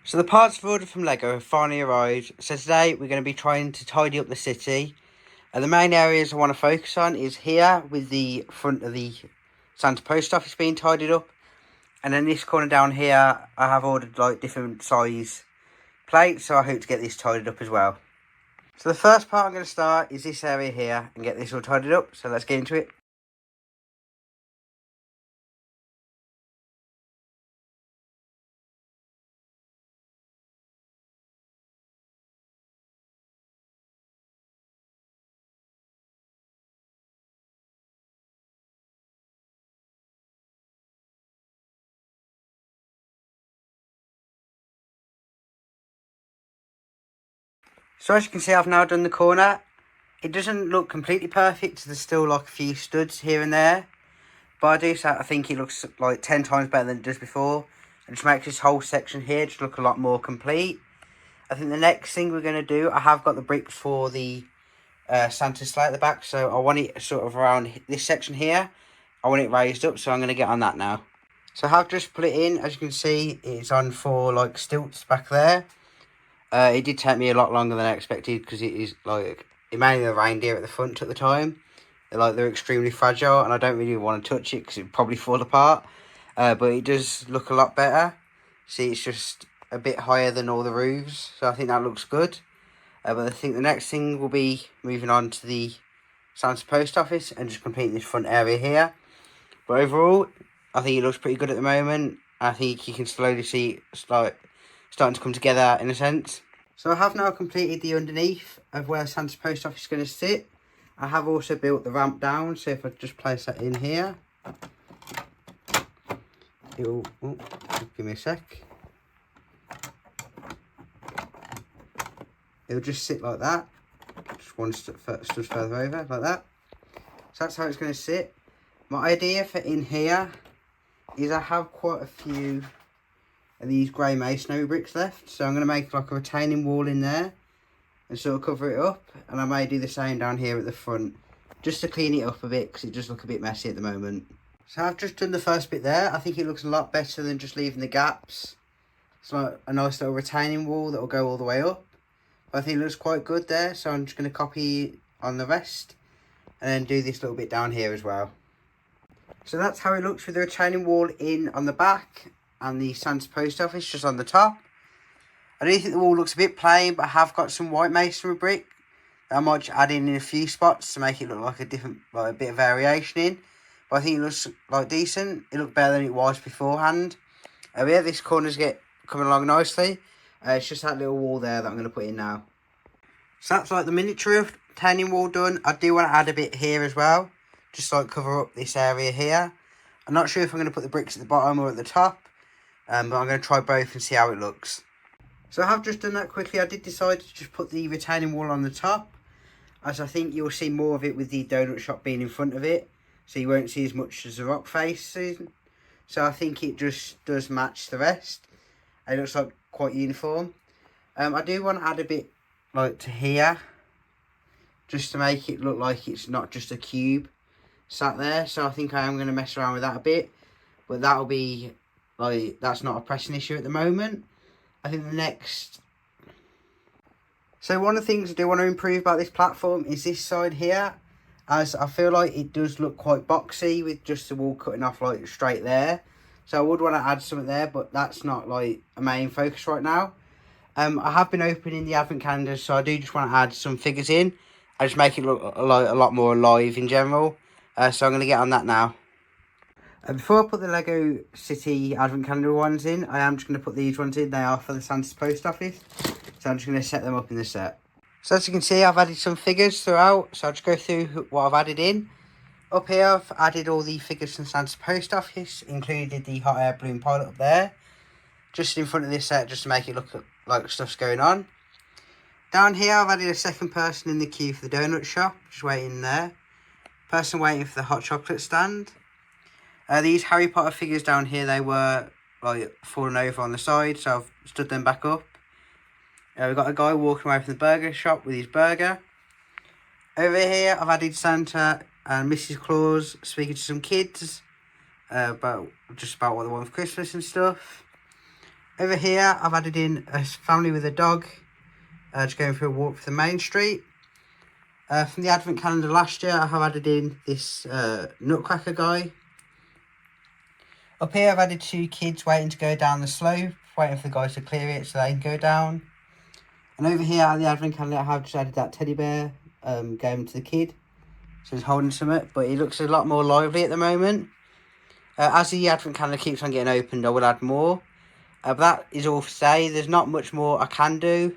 So the parts I've ordered from LEGO have finally arrived. So today we're going to be trying to tidy up the city. And the main areas I want to focus on is here with the front of the Santa post office being tidied up. And then this corner down here, I have ordered like different size plates. So I hope to get this tidied up as well. So the first part I'm going to start is this area here and get this all tidied up. So let's get into it. So as you can see, I've now done the corner. It doesn't look completely perfect. There's still like a few studs here and there. But I do say I think it looks like 10 times better than it does before. And just makes this whole section here just look a lot more complete. I think the next thing we're going to do, I have got the bricks for the Santa sleigh at the back. So I want it sort of around this section here. I want it raised up, so I'm going to get on that now. So I have just put it in. As you can see, it's on 4 like stilts back there. It did take me a lot longer than I expected because it is like, it mainly the reindeer at the front at the time. They're extremely fragile and I don't really want to touch it because it would probably fall apart. But it does look a lot better. See, it's just a bit higher than all the roofs, so I think that looks good. But I think the next thing will be moving on to the Santa post office and just completing this front area here. But overall, I think it looks pretty good at the moment. I think you can slowly see it starting to come together in a sense. So I have now completed the underneath of where Santa post office is going to sit. I have also built the ramp down, so if I just place that in here, it'll, give me a sec. It'll just sit like that, just one step further over, like that. So that's how it's going to sit. My idea for in here is I have quite a few of these grey masonry bricks left, so I'm going to make like a retaining wall in there and sort of cover it up, and I may do the same down here at the front just to clean it up a bit because it does look a bit messy at the moment. So I've just done the first bit there. I think it looks a lot better than just leaving the gaps. It's like a nice little retaining wall that will go all the way up. But I think it looks quite good there, so I'm just going to copy on the rest and then do this little bit down here as well. So that's how it looks with the retaining wall in on the back and the Santa post office just on the top. I do think the wall looks a bit plain, but I have got some white masonry brick that I might just add in a few spots to make it look like a different, like a bit of variation in. But I think it looks like decent. It looked better than it was beforehand. Yeah, this corner's coming along nicely. It's just that little wall there that I'm going to put in now. So that's like the miniature retaining wall done. I do want to add a bit here as well, just like cover up this area here. I'm not sure if I'm going to put the bricks at the bottom or at the top, but I'm going to try both and see how it looks. So I have just done that quickly. I did decide to just put the retaining wall on the top, as I think you'll see more of it with the donut shop being in front of it, so you won't see as much as the rock face. So I think it just does match the rest. It looks like quite uniform. I do want to add a bit like to here, just to make it look like it's not just a cube sat there. So I think I am going to mess around with that a bit, but that'll be like, that's not a pressing issue at the moment. I think the next... So one of the things I do want to improve about this platform is this side here, as I feel like it does look quite boxy with just the wall cutting off like straight there. So I would want to add something there, but that's not like a main focus right now. I have been opening the advent calendars, so I do just want to add some figures in. I just make it look a lot more alive in general. So I'm going to get on that now. Before I put the Lego City advent calendar ones in, I am just going to put these ones in. They are for the Santa's post office. So I'm just going to set them up in the set. So as you can see, I've added some figures throughout. So I'll just go through what I've added in. Up here, I've added all the figures from Santa's post office, included the hot air balloon pilot up there. Just in front of this set, just to make it look like stuff's going on. Down here, I've added a second person in the queue for the donut shop, just waiting there. Person waiting for the hot chocolate stand. These Harry Potter figures down here, they were like falling over on the side, so I've stood them back up. We've got a guy walking away from the burger shop with his burger. Over here, I've added Santa and Mrs. Claus speaking to some kids about what they want for Christmas and stuff. Over here, I've added in a family with a dog, just going for a walk for the main street. From the advent calendar last year, I have added in this nutcracker guy. Up here, I've added 2 kids waiting to go down the slope, waiting for the guys to clear it so they can go down. And over here at the advent calendar, I have just added that teddy bear going to the kid. So he's holding something, but he looks a lot more lively at the moment. As the advent calendar keeps on getting opened, I will add more. But that is all for today. There's not much more I can do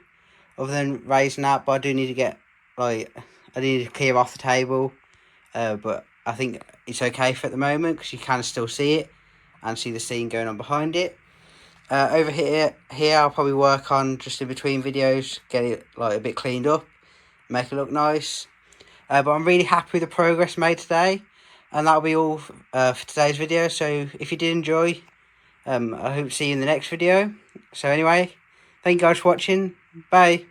other than raising that, but I do need to get, I need to clear off the table. But I think it's okay for at the moment because you can still see it and see the scene going on behind it. Over here I'll probably work on just in between videos, get it a bit cleaned up, make it look nice. But I'm really happy with the progress made today, and that'll be all for today's video. So if you did enjoy, I hope to see you in the next video. So anyway, thank you guys for watching. Bye.